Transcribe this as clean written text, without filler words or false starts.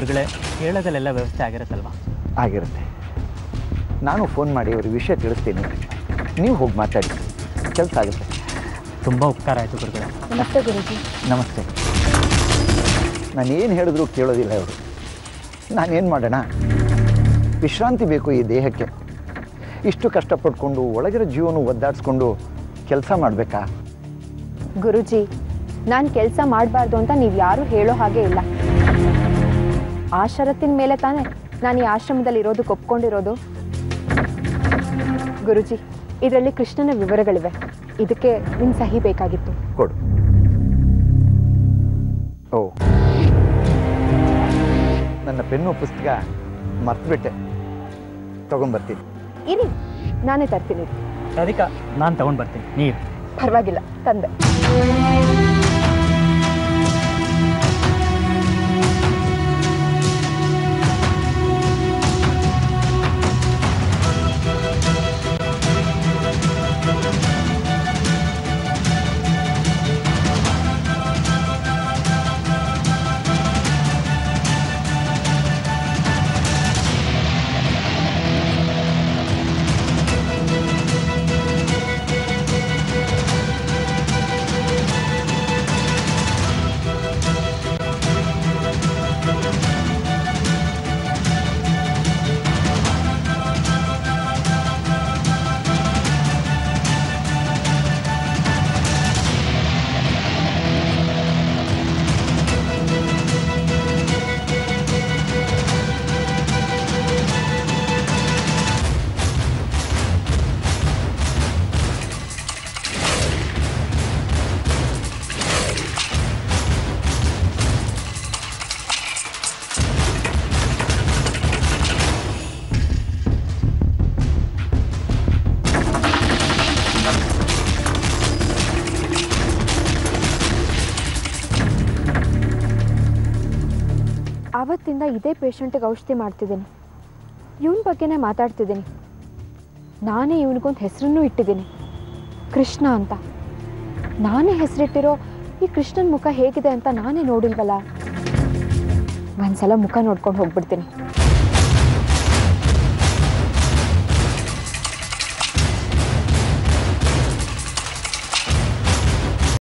ಗುರುಗಳೇ, ಕೇಳೋದಲ್ಲೆಲ್ಲ ವ್ಯವಸ್ಥೆ ಆಗಿರುತ್ತಲ್ವಾ? ಆಗಿರುತ್ತೆ. ನಾನು ಫೋನ್ ಮಾಡಿ ಅವ್ರಿಗೆ ವಿಷಯ ತಿಳಿಸ್ತೀನಿ, ನೀವು ಹೋಗಿ ಮಾತಾಡಿ, ಕೆಲಸ ಆಗುತ್ತೆ. ತುಂಬ ಉಪಕಾರ ಆಯಿತು ಗುರುಗಳೇ. ನಮಸ್ತೆ ಗುರುಜಿ. ನಮಸ್ತೆ. ನಾನೇನು ಹೇಳಿದ್ರು ಕೇಳೋದಿಲ್ಲ ಇವರು. ನಾನೇನು ಮಾಡೋಣ? ವಿಶ್ರಾಂತಿ ಬೇಕು ಈ ದೇಹಕ್ಕೆ. ಇಷ್ಟು ಕಷ್ಟಪಟ್ಕೊಂಡು ಒಳಗಿರೋ ಜೀವನ ಒದ್ದಾಡಿಸ್ಕೊಂಡು ಕೆಲಸ ಮಾಡಬೇಕಾ? ಗುರುಜಿ, ನಾನು ಕೆಲಸ ಮಾಡಬಾರ್ದು ಅಂತ ನೀವು ಯಾರೂ ಹೇಳೋ ಹಾಗೆ ಇಲ್ಲ. ಆ ಷರತ್ತಿನ ಮೇಲೆ ತಾನೇ ನಾನು ಈ ಆಶ್ರಮದಲ್ಲಿ ಇರೋದಕ್ಕೆ ಒಪ್ಕೊಂಡಿರೋದು. ಗುರುಜಿ, ಇದರಲ್ಲಿ ಕೃಷ್ಣನ ವಿವರಗಳಿವೆ. ಇದಕ್ಕೆ ನಿಮ್ಮ ಸಹಿ ಬೇಕಾಗಿತ್ತು. ಕೊಡು. ಓ, ನನ್ನ ಪೆನ್ನು ಪುಸ್ತಕ ಮರ್ತುಬಿಟ್ಟೆ, ತಗೊಂಡ್ಬರ್ತೀನಿ. ಇರಿ, ನಾನೇ ತರ್ತೀನಿ. ರಾಧಿಕಾ, ನಾನು ತಗೊಂಡು ಬರ್ತೀನಿ, ನೀರು. ಪರವಾಗಿಲ್ಲ, ತಂದೆ. ಆವತ್ತಿಂದ ಇದೇ ಪೇಷಂಟಿಗೆ ಔಷಧಿ ಮಾಡ್ತಿದ್ದೀನಿ. ಇವನ ಬಗ್ಗೆನೇ ಮಾತಾಡ್ತಿದ್ದೀನಿ. ನಾನೇ ಇವನಿಗೊಂದು ಹೆಸರನ್ನು ಇಟ್ಟಿದ್ದೀನಿ, ಕೃಷ್ಣ ಅಂತ. ನಾನೇ ಹೆಸರಿಟ್ಟಿರೋ ಈ ಕೃಷ್ಣನ ಮುಖ ಹೇಗಿದೆ ಅಂತ ನಾನೇ ನೋಡಿಲ್ವಲ್ಲ. ಒಂದ್ಸಲ ಮುಖ ನೋಡ್ಕೊಂಡು ಹೋಗ್ಬಿಡ್ತೀನಿ.